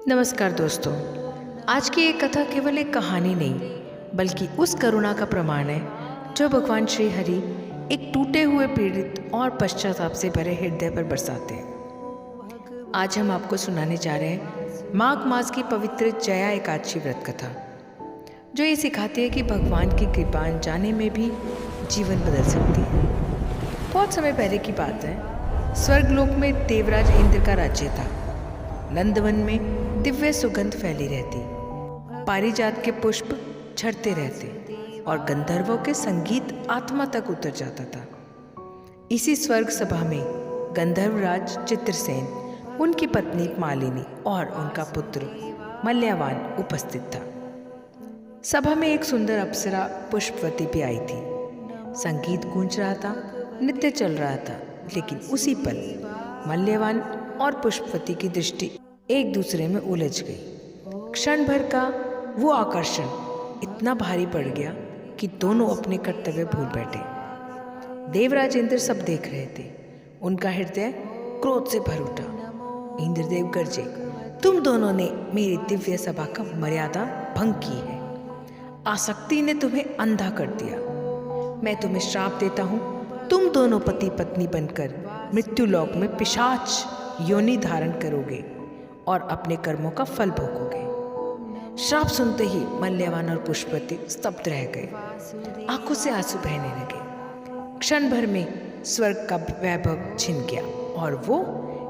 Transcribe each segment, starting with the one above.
नमस्कार दोस्तों। आज की ये कथा केवल एक कहानी नहीं बल्कि उस करुणा का प्रमाण है जो भगवान श्री हरि एक टूटे हुए, पीड़ित और पश्चाताप से भरे हृदय पर बरसाते हैं। आज हम आपको सुनाने जा रहे हैं माघ मास की पवित्र जया एकादशी व्रत कथा, जो ये सिखाती है कि भगवान की कृपा अनजाने में भी जीवन बदल सकती है। बहुत समय पहले की बात है। स्वर्गलोक में देवराज इंद्र का राज्य था। नंदवन में दिव्य सुगंध फैली रहती, पारिजात के पुष्प झड़ते रहते और गंधर्वों के संगीत आत्मा तक उतर जाता था। इसी स्वर्ग सभा में गंधर्वराज चित्रसेन, उनकी पत्नी मालिनी और उनका पुत्र मल्यवान उपस्थित था। सभा में एक सुंदर अप्सरा पुष्पवती भी आई थी। संगीत गूंज रहा था, नृत्य चल रहा था, लेकिन उसी पल मल्यवान और पुष्पवती की दृष्टि एक दूसरे में उलझ गई। क्षण भर का वो आकर्षण इतना भारी पड़ गया कि दोनों अपने कर्तव्य भूल बैठे। देवराज इंद्र सब देख रहे थे। उनका हृदय क्रोध से भर उठा। इंद्रदेव गरजे, तुम दोनों ने मेरी दिव्य सभा का मर्यादा भंग की है। आसक्ति ने तुम्हें अंधा कर दिया। मैं तुम्हें श्राप देता हूँ, तुम दोनों पति पत्नी बनकर मृत्युलोक में पिशाच योनि धारण करोगे और अपने कर्मों का फल भोगोगे। श्राप सुनते ही मल्यवान और पुष्पवती स्तब्ध रह गए। आंखों से आंसू बहने लगे। क्षण भर में स्वर्ग का वैभव छिन गया और वो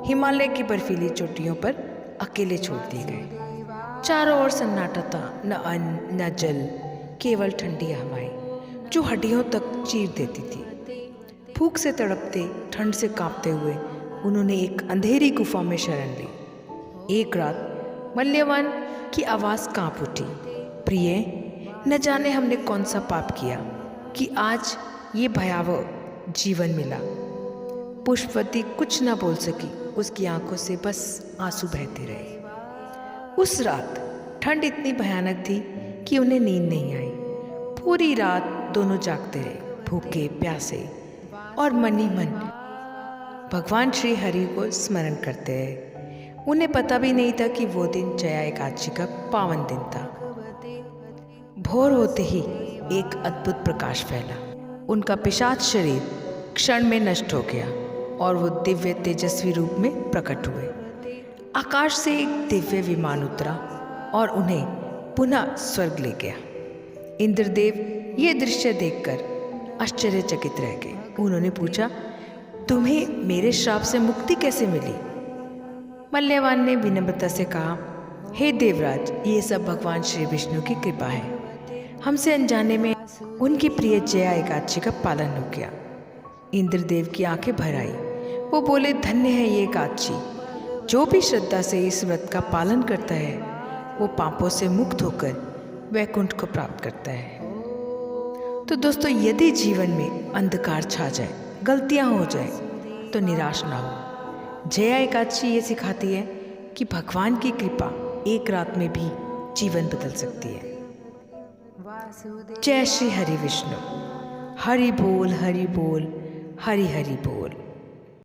हिमालय की बर्फीली चोटियों पर अकेले छोड़ दिए गए। चारों ओर सन्नाटा था, न अन्न न जल, केवल ठंडी हवाएं जो हड्डियों तक चीर देती थी। भूख से तड़पते, ठंड से कांपते हुए उन्होंने एक अंधेरी गुफा में शरण ली। एक रात मल्यवान की आवाज़ कांप उठी, प्रिय, न जाने हमने कौन सा पाप किया कि आज ये भयावह जीवन मिला। पुष्पवती कुछ न बोल सकी। उसकी आंखों से बस आंसू बहते रहे। उस रात ठंड इतनी भयानक थी कि उन्हें नींद नहीं आई। पूरी रात दोनों जागते रहे, भूखे प्यासे और मन ही मन भगवान श्री हरि को स्मरण करते हैं। उन्हें पता भी नहीं था कि वो दिन जया एकादशी का पावन दिन था। भोर होते ही एक अद्भुत प्रकाश फैला। उनका पिशाच शरीर क्षण में नष्ट हो गया और वो दिव्य तेजस्वी रूप में प्रकट हुए। आकाश से एक दिव्य विमान उतरा और उन्हें पुनः स्वर्ग ले गया। इंद्रदेव ये दृश्य देखकर आश्चर्यचकित रह गए। उन्होंने पूछा, तुम्हें मेरे श्राप से मुक्ति कैसे मिली? मल्यवान ने विनम्रता से कहा, हे देवराज, ये सब भगवान श्री विष्णु की कृपा है। हमसे अनजाने में उनकी प्रिय जया एकादशी का पालन हो गया। इंद्रदेव की आंखें भर आई। वो बोले, धन्य है ये एकादशी। जो भी श्रद्धा से इस व्रत का पालन करता है वो पापों से मुक्त होकर वैकुंठ को प्राप्त करता है। तो दोस्तों, यदि जीवन में अंधकार छा जाए, गलतियां हो जाए, तो निराश ना हो। जया एकादशी ये सिखाती है कि भगवान की कृपा एक रात में भी जीवन बदल सकती है। जय श्री हरि विष्णु। हरि बोल, हरि बोल, हरि हरि बोल।